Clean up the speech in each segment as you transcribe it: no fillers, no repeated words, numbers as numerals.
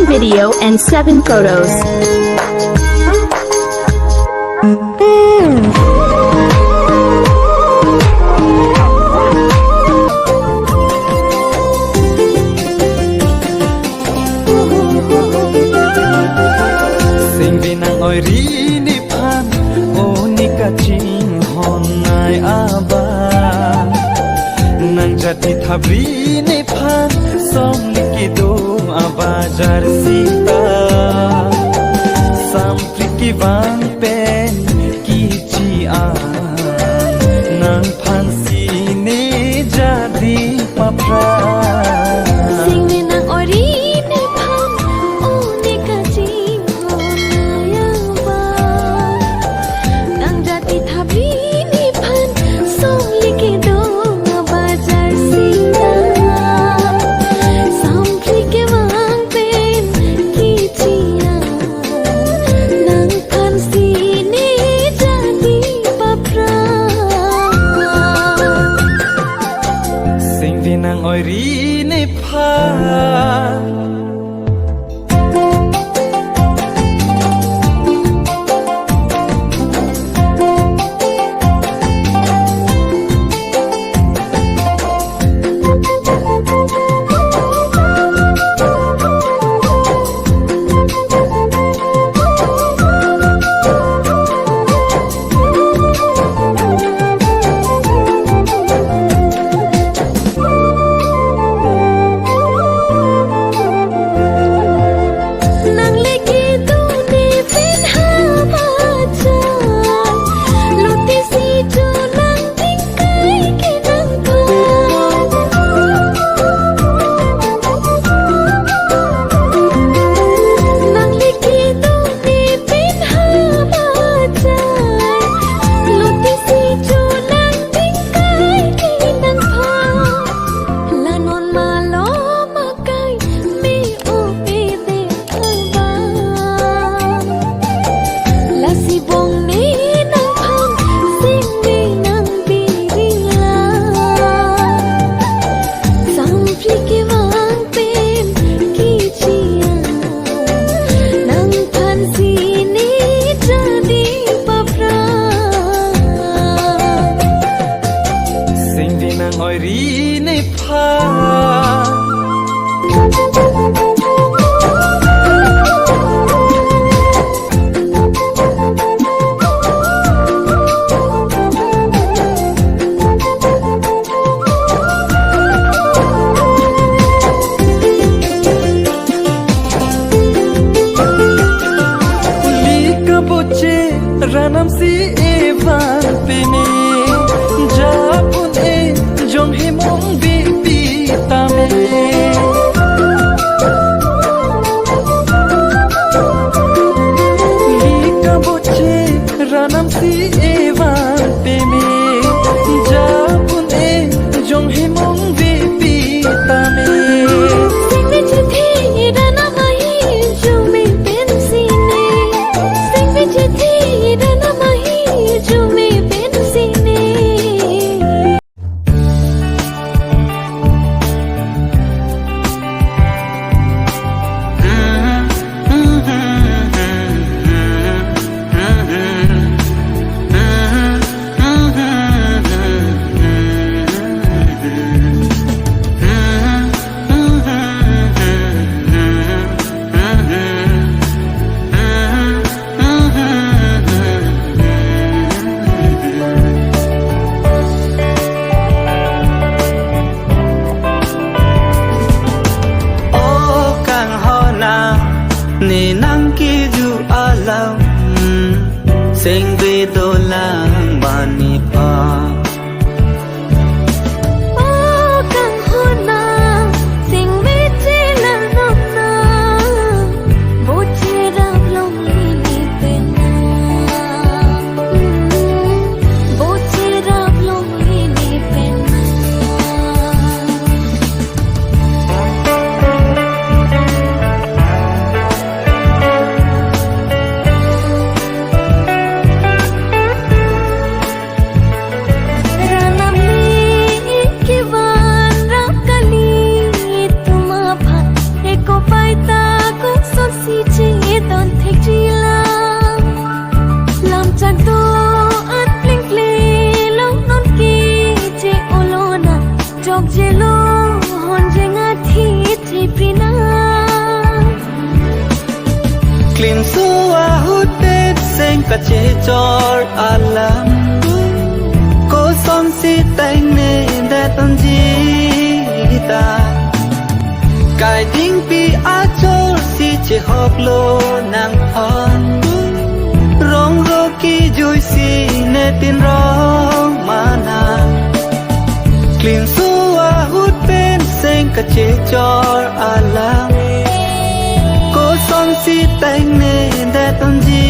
video and 7 photos. Sing binang oi rini pan oni kacing honai aba nang jati thabri ne pan som likido aba jar sita sampri ki bang pen ki chi a nang pan si ne jadi papra nang oi ri ne pha oi ri ne pha lika boche ranam si evan pene japun e jong he mong bi pi tame kache chor alam ko som si tai ne da ton ji ta kai ding pi a chor si che hok lo nang phon rong ro ki jui si ne tin rong mana clean su a hút bên sen kache chor alam ko som si tai ne da ton ji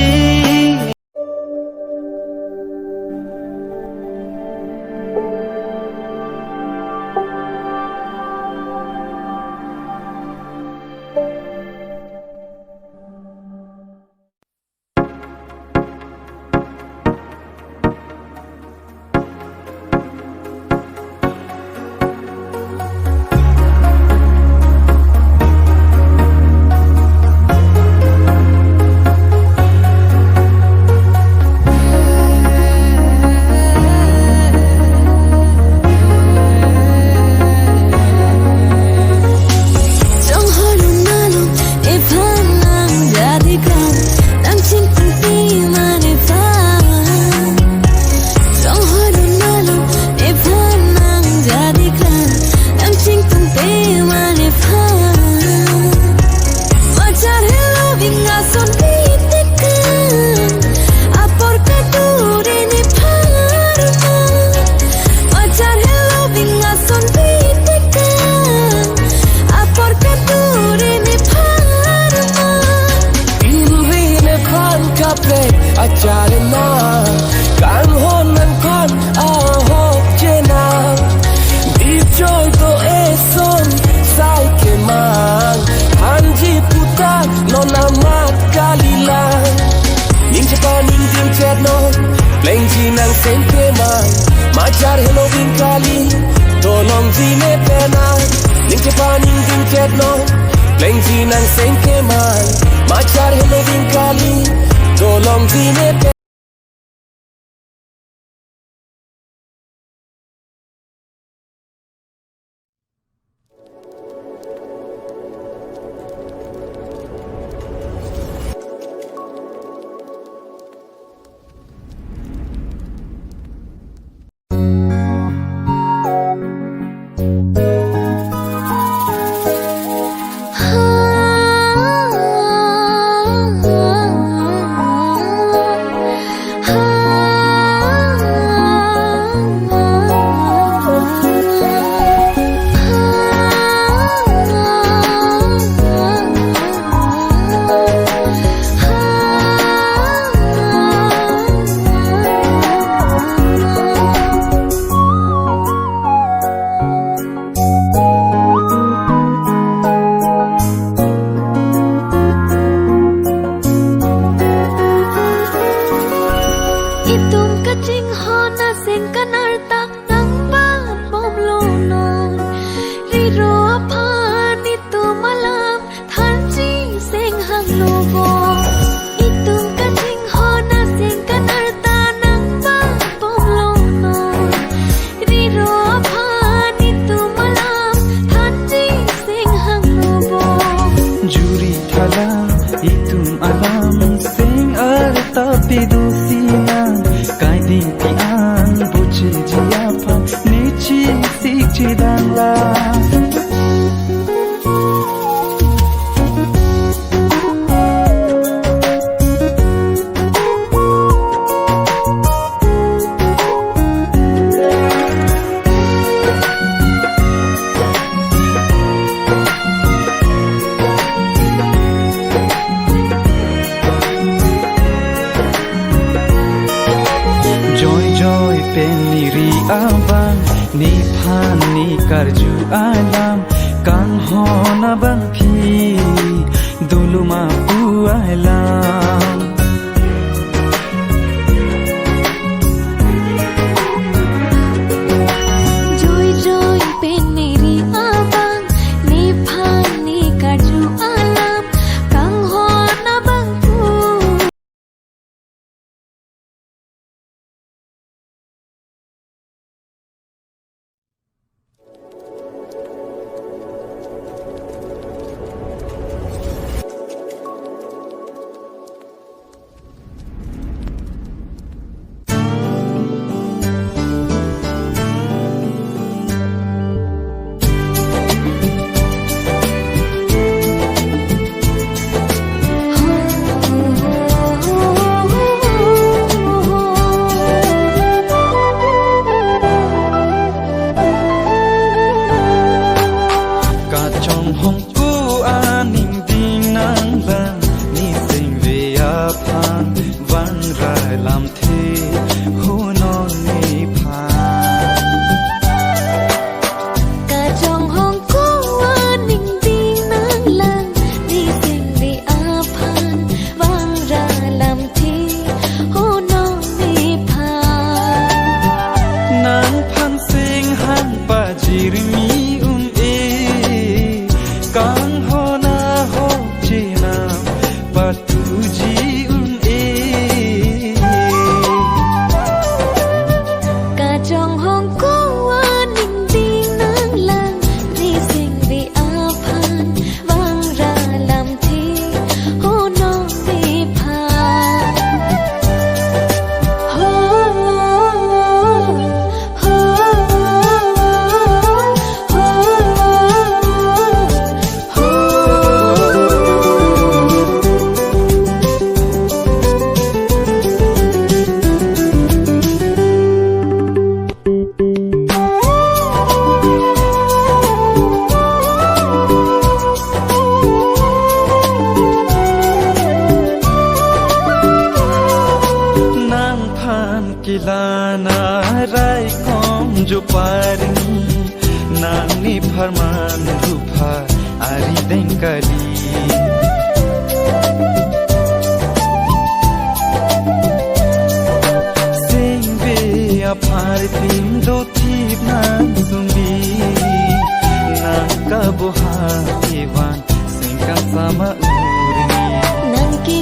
mana rai kom jo parni nani farman rupa ari dengkali singbe apar tim do thip na sumbi na kabuha ewan singka sama urni nang ki